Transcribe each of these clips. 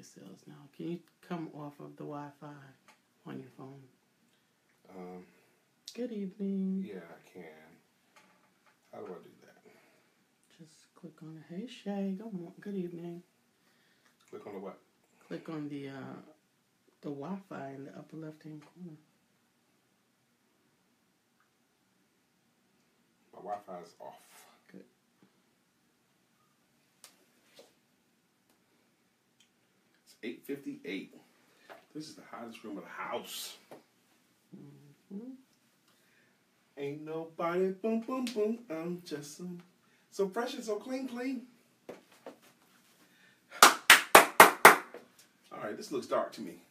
your cells now. Can you come off of the Wi-Fi on your phone? Good evening. Yeah, I can. How do I do that? Just click on the Hey Shay. Good evening. Click on the what? Click on the Wi-Fi in the upper left-hand corner. My Wi-Fi is off. Good. It's 8:58. This is the hottest room of the house. Mm-hmm. Ain't nobody boom boom boom. I'm just so fresh and so clean. All right, this looks dark to me.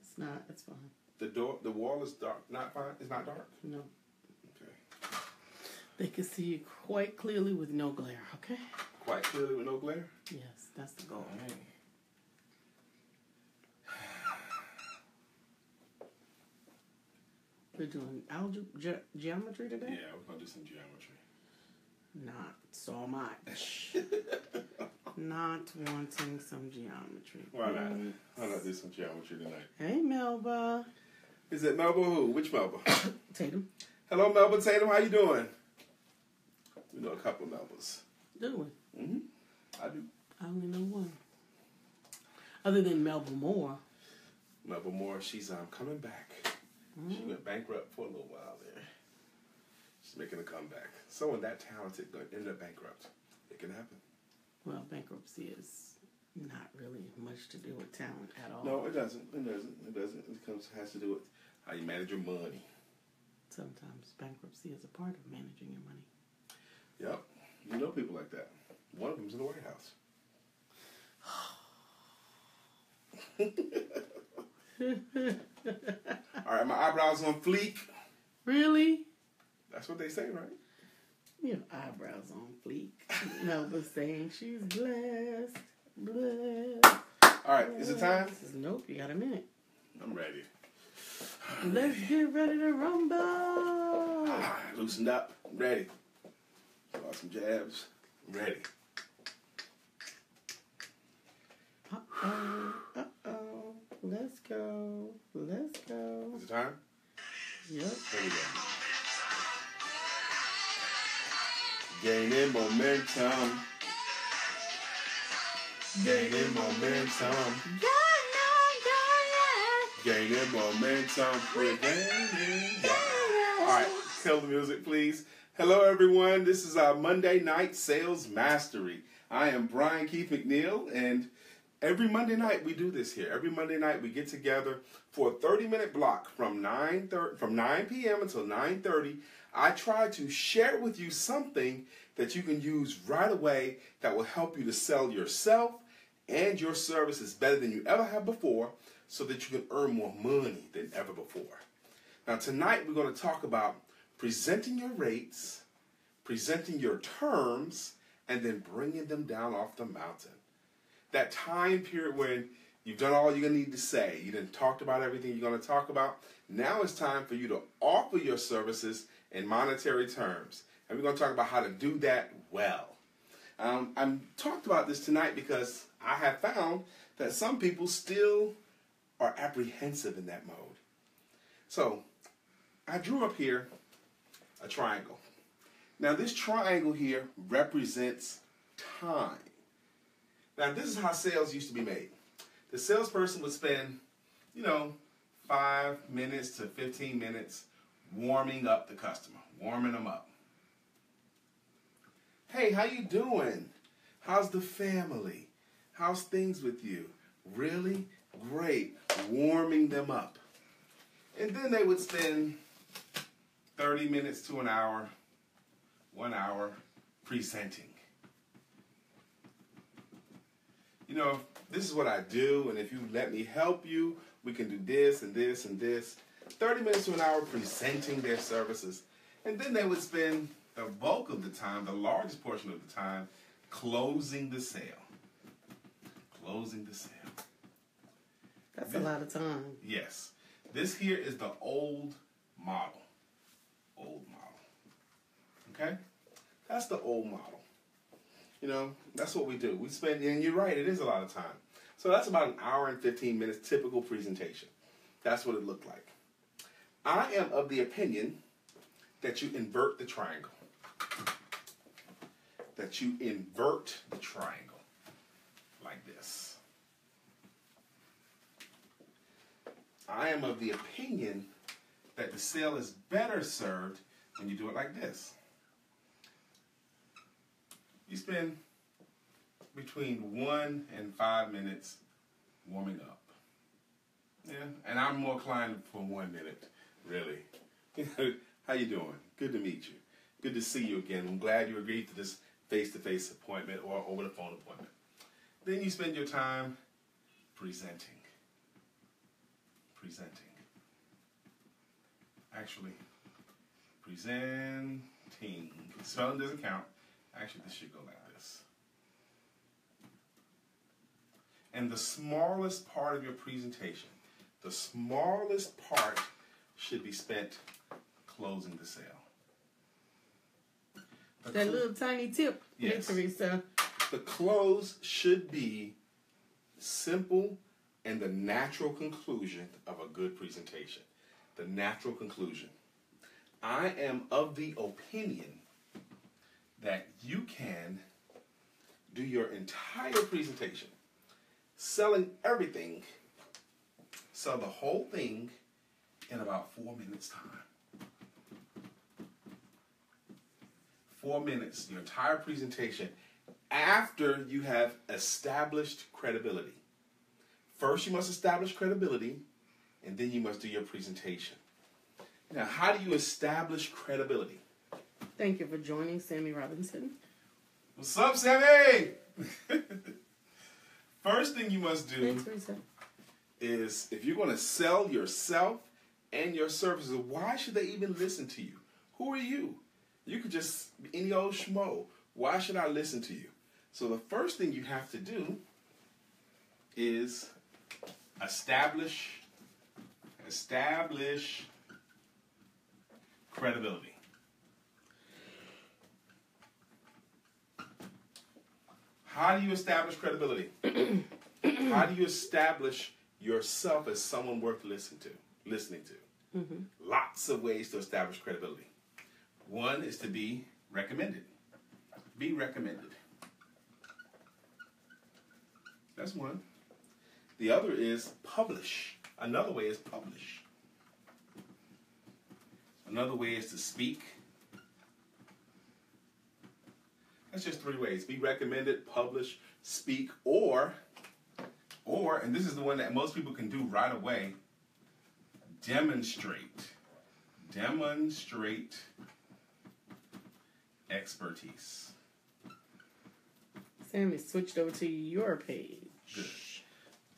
It's not. It's fine. The wall is dark. Not fine. It's not dark. No. Okay. They can see you quite clearly with no glare. Okay. Quite clearly with no glare. Yes, that's the goal. All right. We're doing geometry today? Yeah, we're going to do some geometry. Not so much. Not wanting some geometry. Why not? Why not do some geometry tonight? Hey, Melba. Is it Melba who? Which Melba? Tatum. Hello, Melba Tatum. How you doing? We know a couple of Melbas. Do we? Mm-hmm. I do. I only know one. Other than Melba Moore. Melba Moore, she's coming back. Mm-hmm. She went bankrupt for a little while there. She's making a comeback. Someone that talented going to end up bankrupt. It can happen. Well, bankruptcy is not really much to do with talent at all. No, it doesn't. It has to do with how you manage your money. Sometimes bankruptcy is a part of managing your money. Yep. You know people like that. One of them's in the White House. All right, my eyebrows on fleek. Really? That's what they say, right? Your eyebrows on fleek. Melba saying she's blessed. Blessed. All right, is it time? Nope, you got a minute. I'm ready. Let's get ready to rumble. Loosened up. I'm ready. Got some jabs. I'm ready. Uh-oh. Uh-oh. Let's go. Let's go. Is it time? Yep. Here we go. Gaining momentum. Gaining momentum. Gaining momentum. We're gaining. All right, kill the music, please. Hello, everyone. This is our Monday Night Sales Mastery. I am Brian Keith McNeill, and every Monday night we do this here. Every Monday night we get together for a 30-minute block from 9 p.m. until 9:30. I try to share with you something that you can use right away that will help you to sell yourself and your services better than you ever have before so that you can earn more money than ever before. Now tonight we're going to talk about presenting your rates, presenting your terms, and then bringing them down off the mountain. That time period when you've done all you're going to need to say, you done talked about everything you're going to talk about, now it's time for you to offer your services in monetary terms. And we're going to talk about how to do that well. I'm talked about this tonight because I have found that some people still are apprehensive in that mode. So I drew up here a triangle. Now this triangle here represents time. Now this is how sales used to be made. The salesperson would spend, 5 minutes to 15 minutes warming up the customer, warming them up. Hey, how you doing? How's the family? How's things with you? Really? Great. Warming them up. And then they would spend 30 minutes to an hour, 1 hour presenting. This is what I do, and if you let me help you, we can do this and this and this. 30 minutes to an hour presenting their services. And then they would spend the bulk of the time, the largest portion of the time, closing the sale. Closing the sale. That's a lot of time. Yes. This here is the old model. Old model. Okay? That's the old model. That's what we do. We spend, and you're right, it is a lot of time. So that's about an hour and 15 minutes typical presentation. That's what it looked like. I am of the opinion that you invert the triangle. That you invert the triangle like this. I am of the opinion that the sale is better served when you do it like this. You spend between 1 and 5 minutes warming up. Yeah, and I'm more inclined for 1 minute, really. How you doing? Good to meet you. Good to see you again. I'm glad you agreed to this face-to-face appointment or over the phone appointment. Then you spend your time presenting. Actually, presenting. Spelling doesn't count. Actually, this should go like this. And the smallest part of your presentation, the smallest part should be spent closing the sale. That little tiny tip, yes. Teresa. The close should be simple and the natural conclusion of a good presentation. The natural conclusion. I am of the opinion that you can do your entire presentation, selling everything, sell the whole thing in about 4 minutes time. 4 minutes, your entire presentation, after you have established credibility. First, you must establish credibility, and then you must do your presentation. Now, how do you establish credibility? Thank you for joining, Sammy Robinson. What's up, Sammy? First thing you must do is, if you're going to sell yourself and your services, why should they even listen to you? Who are you? You could just be any old schmo. Why should I listen to you? So the first thing you have to do is establish credibility. How do you establish credibility? How do you establish yourself as someone worth listening to? Mm-hmm. Lots of ways to establish credibility. One is to be recommended. Be recommended. That's one. The other is publish. Another way is publish. Another way is to speak. That's just 3 ways. Be recommended, publish, speak, or, and this is the one that most people can do right away, demonstrate. Demonstrate expertise. Sammy switched over to your page. Good.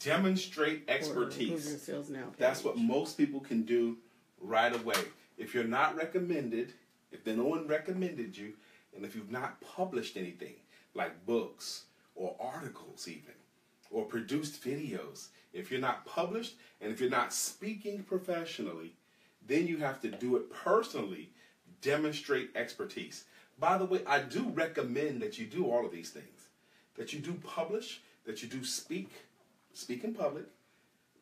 Demonstrate expertise. Or Sales Now page. That's what most people can do right away. If you're not recommended, if no one recommended you, and if you've not published anything, like books or articles even, or produced videos, if you're not published and if you're not speaking professionally, then you have to do it personally, demonstrate expertise. By the way, I do recommend that you do all of these things. That you do publish, that you do speak in public,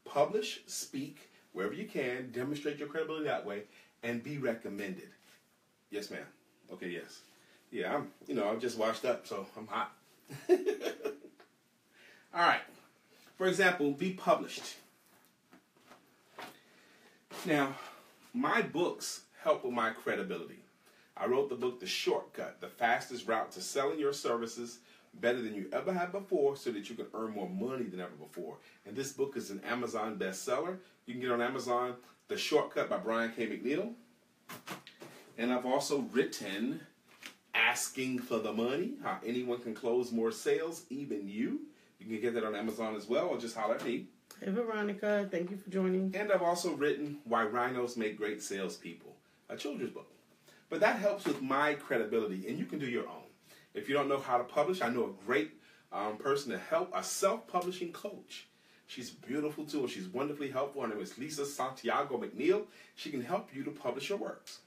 publish, speak, wherever you can, demonstrate your credibility that way, and be recommended. Yes, ma'am. Okay, yes. Yeah, I'm just washed up, so I'm hot. All right. For example, be published. Now, my books help with my credibility. I wrote the book, The Shortcut, the fastest route to selling your services better than you ever have before so that you can earn more money than ever before. And this book is an Amazon bestseller. You can get it on Amazon, The Shortcut by Brian K. McNeill. And I've also written Asking for the Money, How Anyone Can Close More Sales, Even You. You can get that on Amazon as well, or just holler at me. Hey, Veronica. Thank you for joining. And I've also written Why Rhinos Make Great Salespeople, a children's book. But that helps with my credibility, and you can do your own. If you don't know how to publish, I know a great person to help, a self-publishing coach. She's beautiful too, and she's wonderfully helpful. Her name is Lisa Santiago McNeill. She can help you to publish your works.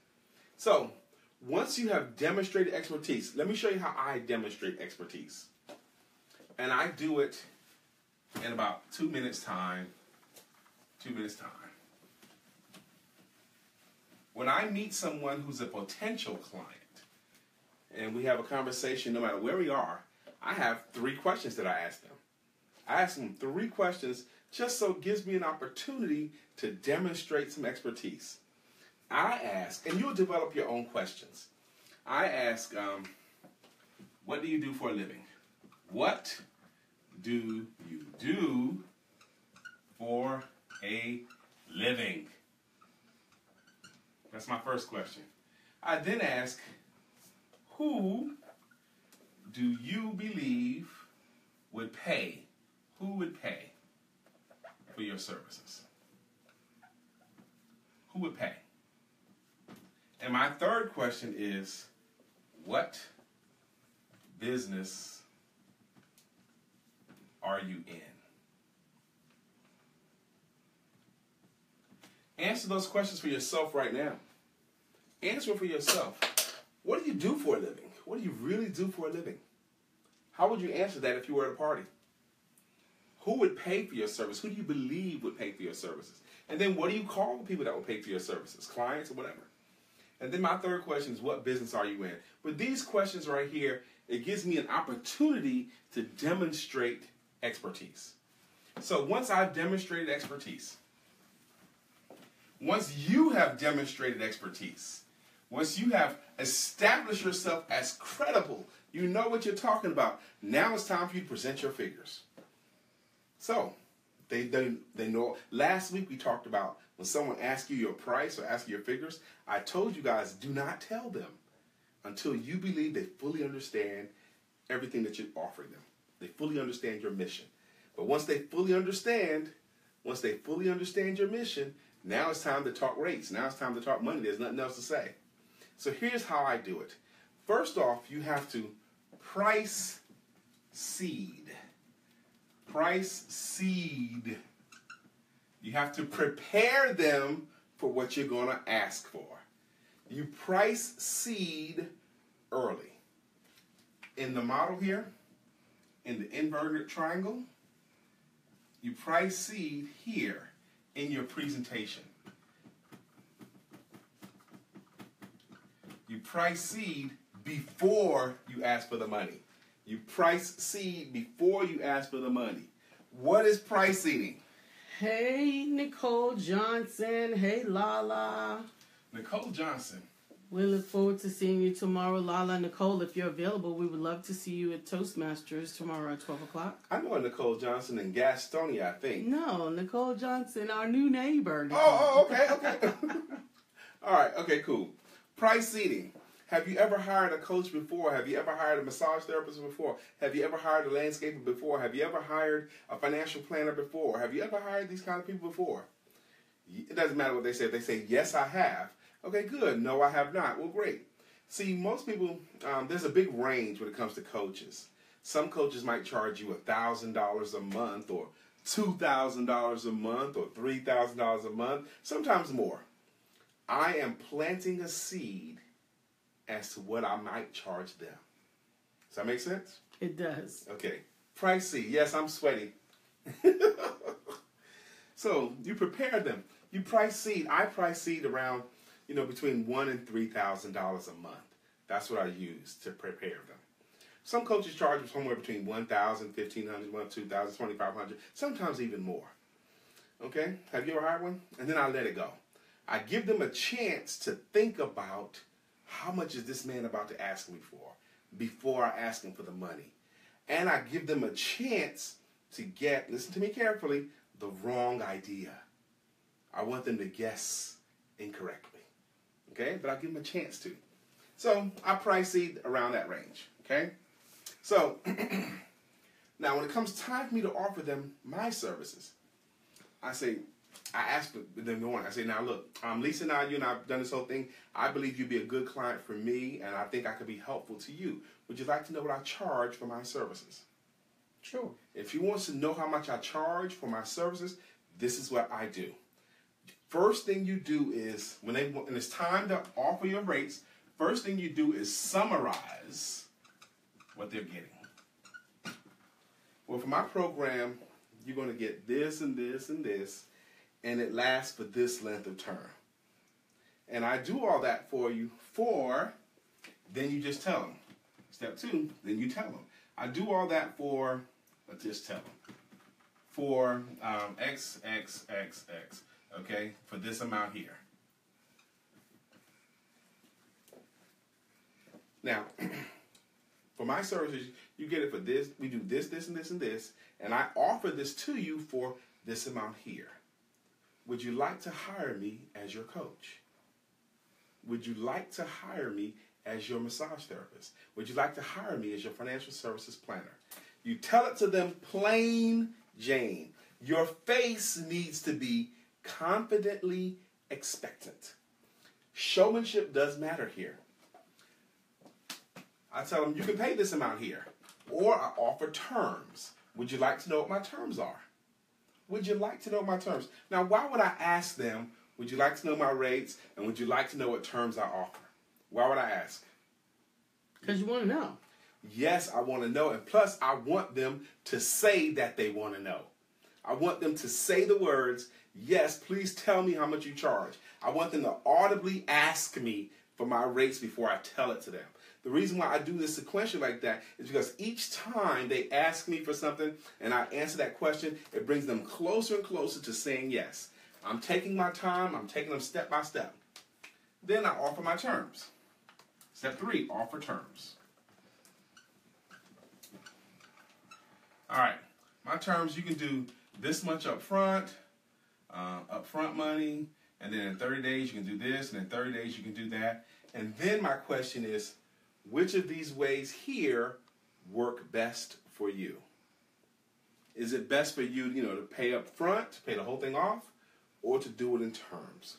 So, once you have demonstrated expertise, let me show you how I demonstrate expertise. And I do it in about 2 minutes' time. 2 minutes' time. When I meet someone who's a potential client, and we have a conversation no matter where we are, I have 3 questions that I ask them. I ask them 3 questions just so it gives me an opportunity to demonstrate some expertise. I ask, and you'll develop your own questions. I ask, what do you do for a living? What do you do for a living? That's my first question. I then ask, who do you believe would pay? Who would pay for your services? Who would pay? And my third question is, what business are you in? Answer those questions for yourself right now. Answer it for yourself. What do you do for a living? What do you really do for a living? How would you answer that if you were at a party? Who would pay for your service? Who do you believe would pay for your services? And then what do you call the people that will pay for your services? Clients or whatever. And then my third question is, what business are you in? With these questions right here, it gives me an opportunity to demonstrate expertise. So once I've demonstrated expertise, once you have demonstrated expertise, once you have established yourself as credible, you know what you're talking about, now it's time for you to present your figures. So, they know. Last week we talked about when someone asks you your price or asks you your figures, I told you guys, do not tell them until you believe they fully understand everything that you're offering them. They fully understand your mission. But once they fully understand your mission, now it's time to talk rates. Now it's time to talk money. There's nothing else to say. So here's how I do it. First off, you have to price seed. Price seed. You have to prepare them for what you're going to ask for. You price seed early. In the model here, in the inverted triangle, you price seed here in your presentation. You price seed before you ask for the money. You price seed before you ask for the money. What is price seeding? Hey, Nicole Johnson. Hey, Lala. Nicole Johnson. We look forward to seeing you tomorrow, Lala. Nicole, if you're available, we would love to see you at Toastmasters tomorrow at 12 o'clock. I know a Nicole Johnson in Gastonia, I think. No, Nicole Johnson, our new neighbor. Okay. All right, okay, cool. Price seeding. Have you ever hired a coach before? Have you ever hired a massage therapist before? Have you ever hired a landscaper before? Have you ever hired a financial planner before? Have you ever hired these kind of people before? It doesn't matter what they say. If they say, yes, I have. Okay, good. No, I have not. Well, great. See, most people, there's a big range when it comes to coaches. Some coaches might charge you $1,000 a month or $2,000 a month or $3,000 a month, sometimes more. I am planting a seed as to what I might charge them. Does that make sense? It does. Okay. Price seed. Yes, I'm sweating. So you prepare them. You price seed. I price seed around, between $1,000 and $3,000 a month. That's what I use to prepare them. Some coaches charge somewhere between $1,000, $1,500, $2,000, $2,500, sometimes even more. Okay? Have you ever hired one? And then I let it go. I give them a chance to think about, how much is this man about to ask me for before I ask him for the money? And I give them a chance to get, listen to me carefully, the wrong idea. I want them to guess incorrectly. Okay? But I give them a chance to. So I price seed around that range. Okay? So now when it comes time for me to offer them my services, I ask them in the morning, I say, now look, Lisa and you and I have done this whole thing. I believe you'd be a good client for me, and I think I could be helpful to you. Would you like to know what I charge for my services? Sure. If you want to know how much I charge for my services, this is what I do. First thing you do is, when it's time to offer your rates, first thing you do is summarize what they're getting. Well, for my program, you're going to get this and this and this, and it lasts for this length of term. And I do all that for you then you just tell them. Step 2, then you tell them. I do all that for, let's just tell them, for X, okay, for this amount here. Now, for my services, you get it for this. We do this, this, and this, and this, and I offer this to you for this amount here. Would you like to hire me as your coach? Would you like to hire me as your massage therapist? Would you like to hire me as your financial services planner? You tell it to them plain Jane. Your face needs to be confidently expectant. Showmanship does matter here. I tell them, you can pay this amount here. Or I offer terms. Would you like to know what my terms are? Would you like to know my terms? Now, why would I ask them, would you like to know my rates, and would you like to know what terms I offer? Why would I ask? Because you want to know. Yes, I want to know, and plus I want them to say that they want to know. I want them to say the words, yes, please tell me how much you charge. I want them to audibly ask me for my rates before I tell it to them. The reason why I do this sequentially like that is because each time they ask me for something and I answer that question, it brings them closer and closer to saying yes. I'm taking my time, I'm taking them step by step. Then I offer my terms. Step 3, offer terms. All right, my terms, you can do this much upfront money, and then in 30 days you can do this, and in 30 days you can do that. And then my question is, which of these ways here work best for you? Is it best for you, to pay up front, to pay the whole thing off, or to do it in terms?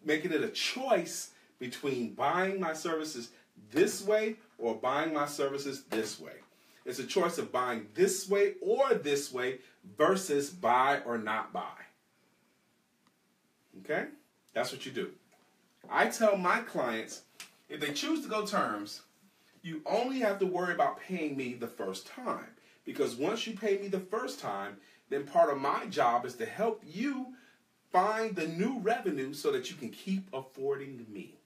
Making it a choice between buying my services this way or buying my services this way. It's a choice of buying this way or this way versus buy or not buy. Okay? That's what you do. I tell my clients, if they choose to go terms, you only have to worry about paying me the first time. Because once you pay me the first time, then part of my job is to help you find the new revenue so that you can keep affording me.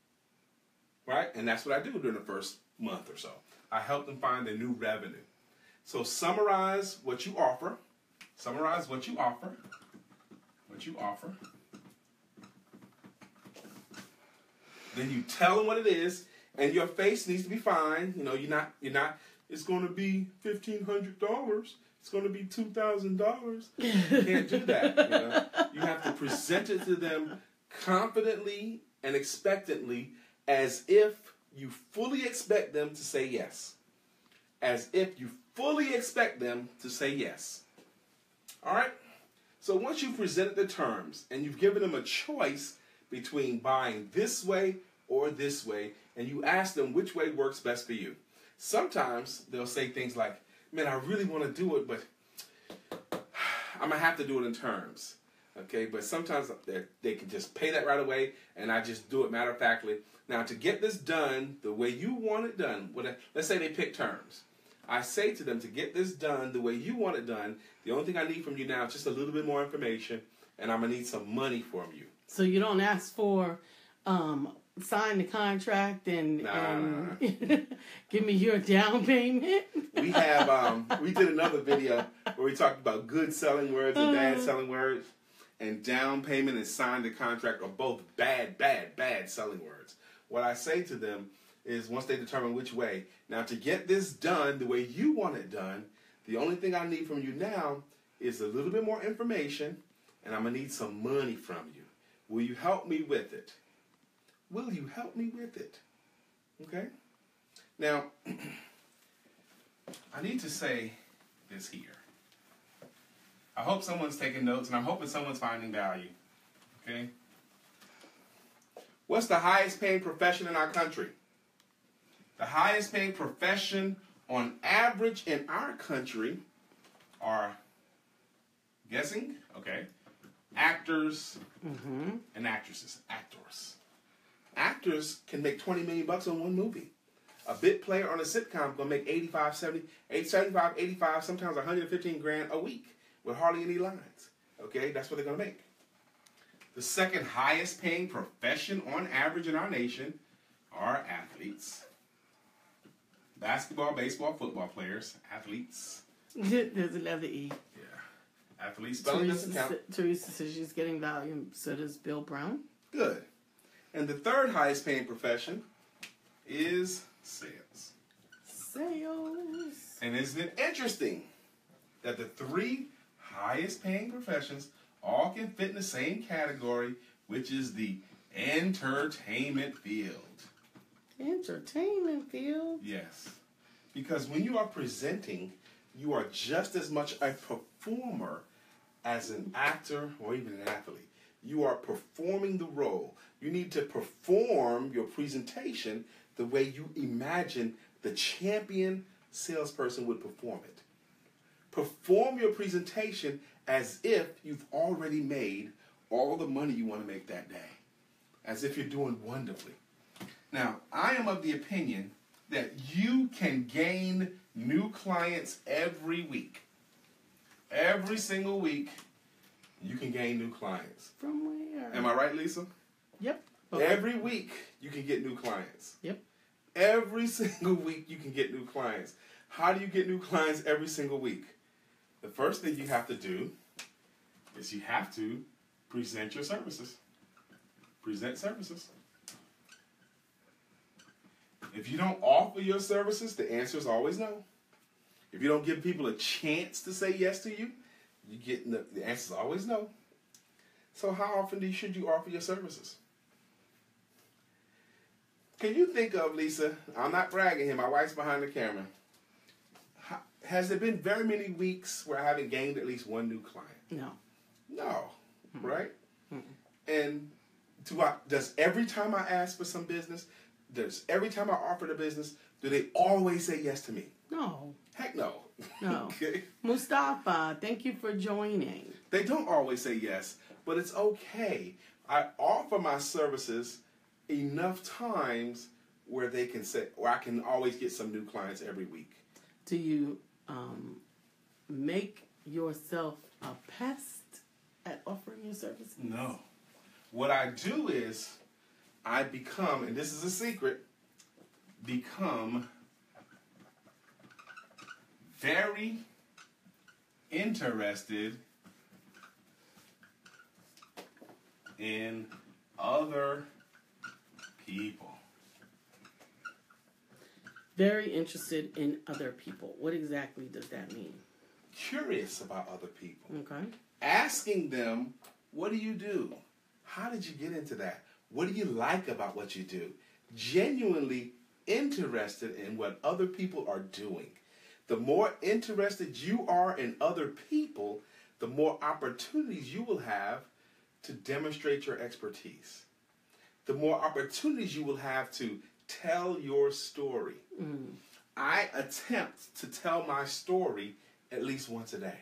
Right? And that's what I do during the first month or so. I help them find the new revenue. So summarize what you offer. Summarize what you offer. What you offer. Then you tell them what it is, and your face needs to be fine. You're not. It's going to be $1,500. It's going to be $2,000. You can't do that. You have to present it to them confidently and expectantly, as if you fully expect them to say yes. As if you fully expect them to say yes. All right? So once you've presented the terms and you've given them a choice between buying this way or this way, and you ask them which way works best for you. Sometimes they'll say things like, man, I really want to do it, but I'm going to have to do it in terms. Okay, but sometimes they can just pay that right away, and I just do it matter-of-factly. Now, to get this done the way you want it done, let's say they pick terms. I say to them, to get this done the way you want it done, the only thing I need from you now is just a little bit more information, and I'm going to need some money from you. So you don't ask for sign the contract and give me your down payment? We have we did another video where we talked about good selling words and bad selling words. And down payment and sign the contract are both bad selling words. What I say to them is, once they determine which way, now to get this done the way you want it done, the only thing I need from you now is a little bit more information, and I'm going to need some money from you. Will you help me with it? Will you help me with it? Okay? Now, I need to say this here. I hope someone's taking notes, and I'm hoping someone's finding value. Okay? What's the highest paying profession in our country? The highest paying profession on average in our country are, guessing? Okay. Actors and actresses. Actors. Actors can make $20 million on one movie. A bit player on a sitcom is going to make 85, 75, 85, sometimes $115,000 a week with hardly any lines. Okay, that's what they're going to make. The second highest paying profession on average in our nation are athletes. Basketball, baseball, football players, athletes. There's another E. Yeah. Athletes, spelling doesn't count. Teresa says she's getting value, so does Bill Brown. Good. And the third highest paying profession is sales. Sales. And isn't it interesting that the three highest paying professions all can fit in the same category, which is the entertainment field. Entertainment field? Yes. Because when you are presenting, you are just as much a performer as an actor or even an athlete. You are performing the role. You need to perform your presentation the way you imagine the champion salesperson would perform it. Perform your presentation as if you've already made all the money you want to make that day. As if you're doing wonderfully. Now, I am of the opinion that you can gain new clients every week. Every single week, you can gain new clients. From where? Am I right, Lisa? Yep. Okay. Every week, you can get new clients. Yep. Every single week, you can get new clients. How do you get new clients every single week? The first thing you have to do is you have to present your services. Present services. If you don't offer your services, the answer is always no. If you don't give people a chance to say yes to you, the answer is always no. So how often should you offer your services? Can you think of, Lisa, I'm not bragging here, my wife's behind the camera. Has there been very many weeks where I haven't gained at least one new client? No. No, right? Mm-mm. And does every time I ask for some business, does every time I offer the business, do they always say yes to me? No. Heck no. No. Okay. Mustafa, thank you for joining. They don't always say yes, but it's okay. I offer my services enough times where they can say, or I can always get some new clients every week. Do you make yourself a pest at offering your services? No. What I do is I become, and this is a secret, become very interested in other people. Very interested in other people. What exactly does that mean? Curious about other people. Okay. Asking them, what do you do? How did you get into that? What do you like about what you do? Genuinely interested in what other people are doing. The more interested you are in other people, the more opportunities you will have to demonstrate your expertise. The more opportunities you will have to tell your story. Mm. I attempt to tell my story at least once a day.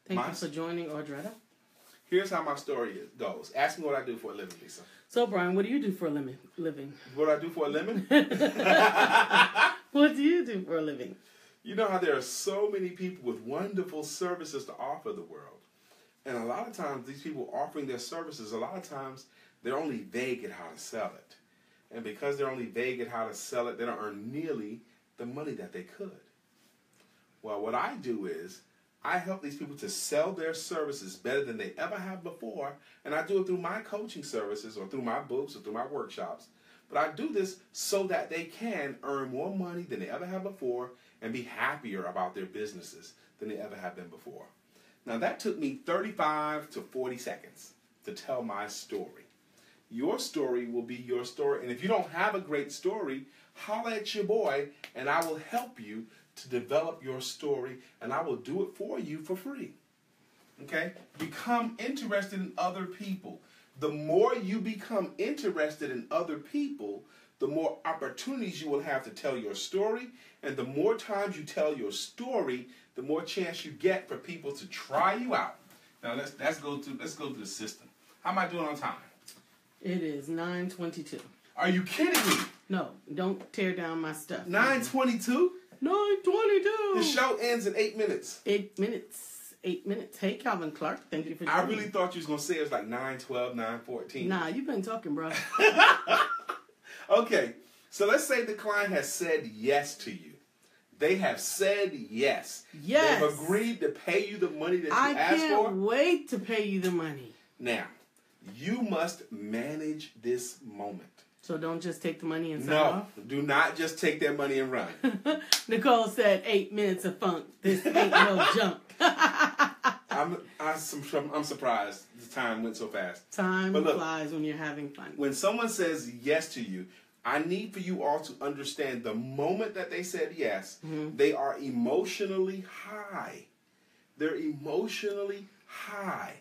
Thank you for joining, Audretta. Here's how my story goes. Ask me what I do for a living, Lisa. So, Brian, what do you do for a living? What do I do for a living? What do you do for a living? You know how there are so many people with wonderful services to offer the world. And a lot of times, these people offering their services, a lot of times, they're only vague at how to sell it. And because they're only vague at how to sell it, they don't earn nearly the money that they could. Well, what I do is, I help these people to sell their services better than they ever have before, and I do it through my coaching services or through my books or through my workshops. But I do this so that they can earn more money than they ever have before and be happier about their businesses than they ever have been before. Now, that took me 35 to 40 seconds to tell my story. Your story will be your story, and if you don't have a great story, holler at your boy, and I will help you to develop your story, and I will do it for you for free. Okay? Become interested in other people. The more you become interested in other people, the more opportunities you will have to tell your story, and the more times you tell your story, the more chance you get for people to try you out. Now let's go through the system. How am I doing on time? It is 9:22. Are you kidding me? No, don't tear down my stuff. 9:22? 9:22. The show ends in 8 minutes. 8 minutes 8 minutes. Hey, Calvin Clark. Thank you for joining. I really thought you was going to say it was like 9:12, 9:14. Nah, you've been talking, bro. Okay. So let's say the client has said yes to you. They have said yes. Yes. They've agreed to pay you the money that you asked for. I can't wait to pay you the money. Now, you must manage this moment. So don't just take the money and sign No, off? do not just take their money and run. Nicole said 8 minutes of funk. This ain't no junk. I'm surprised the time went so fast. Time flies when you're having fun. When someone says yes to you, I need for you all to understand the moment that they said yes, they are emotionally high. They're emotionally high.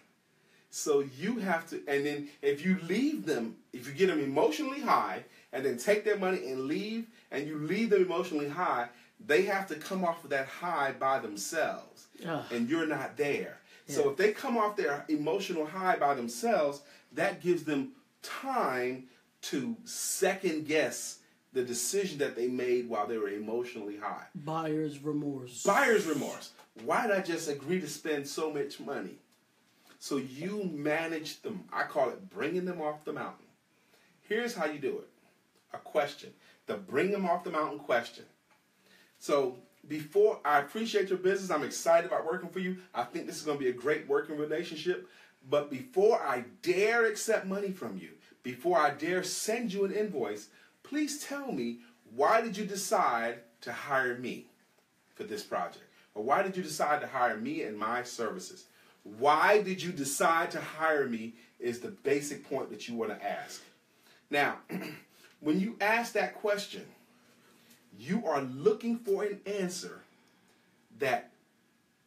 So you have to, and then if you leave them, if you get them emotionally high and then take their money and leave, and you leave them emotionally high, they have to come off of that high by themselves. And you're not there. Yeah. So if they come off their emotional high by themselves, that gives them time to second guess the decision that they made while they were emotionally high. Buyer's remorse. Buyer's remorse. Why did I just agree to spend so much money? So you manage them. I call it bringing them off the mountain. Here's how you do it. A question. The bring them off the mountain question. So before, I appreciate your business. I'm excited about working for you. I think this is going to be a great working relationship. But before I dare accept money from you, before I dare send you an invoice, please tell me, why did you decide to hire me for this project? Or why did you decide to hire me and my services? Why did you decide to hire me is the basic point that you want to ask. Now, when you ask that question, you are looking for an answer that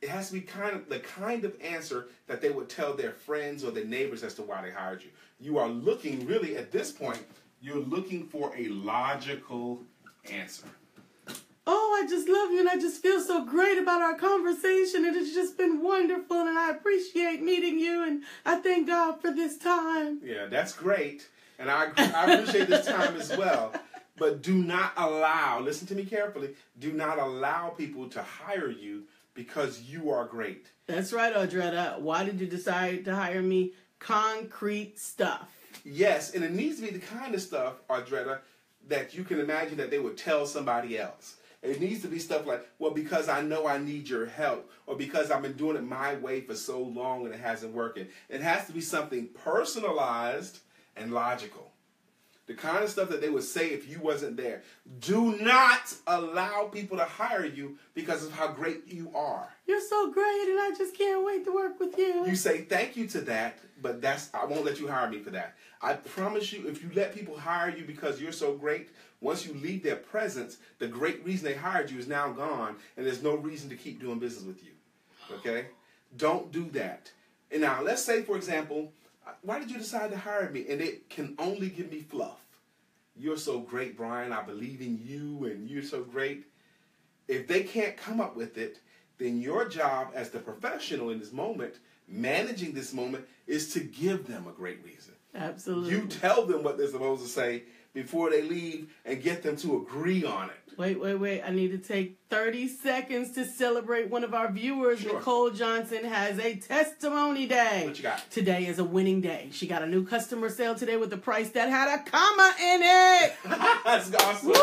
it has to be the kind of answer that they would tell their friends or their neighbors as to why they hired you. You are looking, really, at this point, you're looking for a logical answer. Oh, I just love you, and I just feel so great about our conversation, and it's just been wonderful, and I appreciate meeting you, and I thank God for this time. Yeah, that's great, and I appreciate this time as well. But do not allow, listen to me carefully, do not allow people to hire you because you are great. That's right, Audretta. Why did you decide to hire me? Concrete stuff. Yes, and it needs to be the kind of stuff, Audretta, that you can imagine that they would tell somebody else. It needs to be stuff like, well, because I know I need your help, or because I've been doing it my way for so long and it hasn't worked. It has to be something personalized and logical. The kind of stuff that they would say if you wasn't there. Do not allow people to hire you because of how great you are. You're so great, and I just can't wait to work with you. You say thank you to that, but I won't let you hire me for that. I promise you, if you let people hire you because you're so great, once you leave their presence, the great reason they hired you is now gone, and there's no reason to keep doing business with you. Okay? Don't do that. And now, let's say, for example, why did you decide to hire me? And it can only give me fluff. You're so great, Brian. I believe in you, and you're so great. If they can't come up with it, then your job as the professional in this moment, managing this moment, is to give them a great reason. Absolutely. You tell them what they're supposed to say before they leave and get them to agree on it. Wait. I need to take 30 seconds to celebrate one of our viewers. Sure. Nicole Johnson has a testimony day. What you got? Today is a winning day. She got a new customer sale today with a price that had a comma in it. That's awesome. Woo!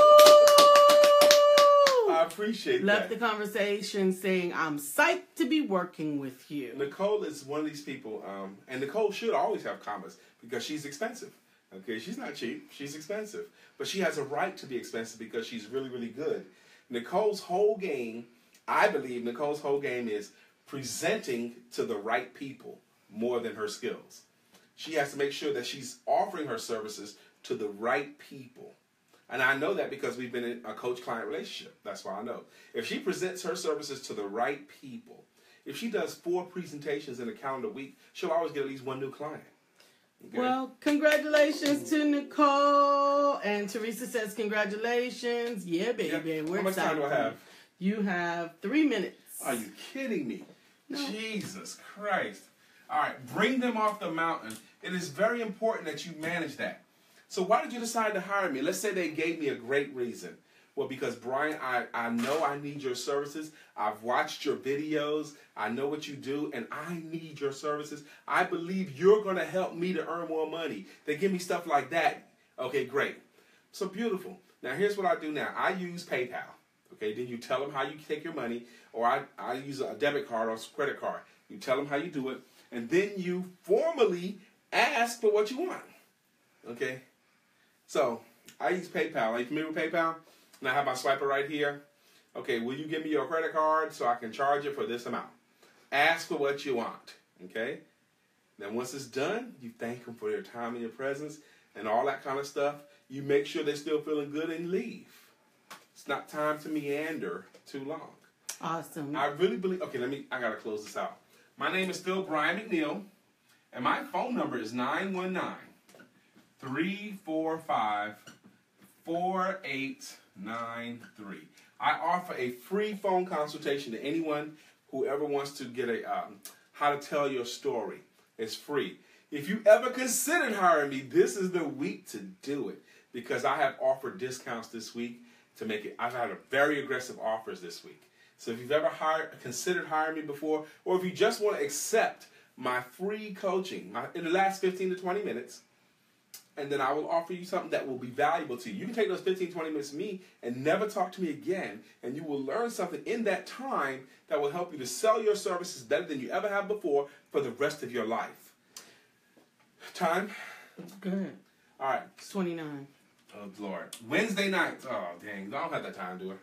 I appreciate that. Left the conversation saying, I'm psyched to be working with you. Nicole is one of these people, and Nicole should always have commas because she's expensive. Okay, she's not cheap. She's expensive. But she has a right to be expensive because she's really, really good. Nicole's whole game, I believe Nicole's whole game is presenting to the right people more than her skills. She has to make sure that she's offering her services to the right people. And I know that because we've been in a coach-client relationship. That's why I know. If she presents her services to the right people, if she does 4 presentations in a calendar week, she'll always get at least 1 new client. Okay. Well, congratulations to Nicole. And Teresa says, congratulations. Yeah, baby. Yeah. We're How much time do I have? You have 3 minutes. Are you kidding me? No. Jesus Christ. All right, bring them off the mountain. It is very important that you manage that. So why did you decide to hire me? Let's say they gave me a great reason. Well, because Brian, I know I need your services. I've watched your videos. I know what you do, and I need your services. I believe you're going to help me to earn more money. They give me stuff like that. Okay, great. So beautiful. Now, here's what I do now. I use PayPal. Okay, then you tell them how you take your money, or I use a debit card or a credit card. You tell them how you do it, and then you formally ask for what you want. Okay? So, I use PayPal. Are you familiar with PayPal? And I have my swiper right here. Okay, will you give me your credit card so I can charge it for this amount? Ask for what you want. Okay? Then once it's done, you thank them for their time and your presence and all that kind of stuff. You make sure they're still feeling good and leave. It's not time to meander too long. Awesome. I really believe... Okay, I got to close this out. My name is still Brian McNeill, and my phone number is 919-345-4893. I offer a free phone consultation to anyone who ever wants to get how to tell your story. It's free. If you ever considered hiring me, this is the week to do it, because I have offered discounts this week to make it. I've had a very aggressive offers this week. So if you've ever considered hiring me before, or if you just want to accept my free coaching in the last 15 to 20 minutes, and then I will offer you something that will be valuable to you. You can take those 15, 20 minutes with me and never talk to me again, and you will learn something in that time that will help you to sell your services better than you ever have before for the rest of your life. Time? Go ahead. All right. It's 29. Oh, Lord. Wednesday night. Oh, dang. I don't have that time, do I?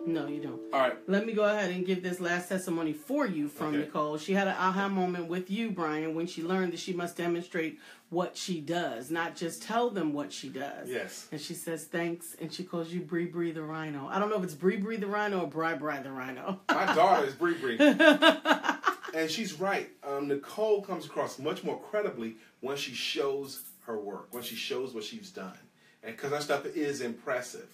No, you don't. All right. Let me go ahead and give this last testimony for you from Okay. Nicole. She had an aha moment with you, Brian, when she learned that she must demonstrate what she does, not just tell them what she does. Yes. And she says thanks, and she calls you Bree Bree the Rhino. I don't know if it's Bree Bree the Rhino or Bri Bri the Rhino. My daughter is Bree Bree. And she's right. Nicole comes across much more credibly when she shows her work, when she shows what she's done. And because her stuff is impressive.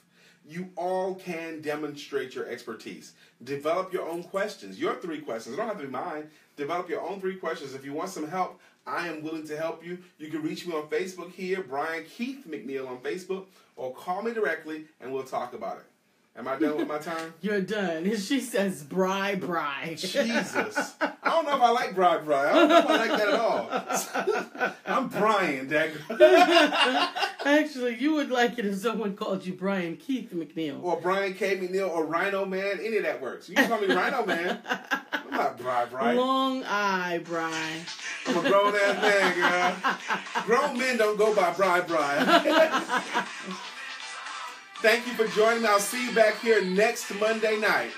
You all can demonstrate your expertise. Develop your own questions. Your 3 questions. It don't have to be mine. Develop your own 3 questions. If you want some help, I am willing to help you. You can reach me on Facebook here, Brian Keith McNeill on Facebook, or call me directly and we'll talk about it. Am I done with my time? You're done. And she says Bri Bri. Jesus. I don't know if I like Bri Bri. I don't know if I like that at all. I'm Brian, Dag. Actually, you would like it if someone called you Brian Keith McNeill. Or Brian K. McNeill or Rhino Man. Any of that works. You can call me Rhino Man. I'm not Bri Bri. Long eye, Brian. I'm a grown-ass man, girl. Grown men don't go by Bri Bri. Thank you for joining me. I'll see you back here next Monday night.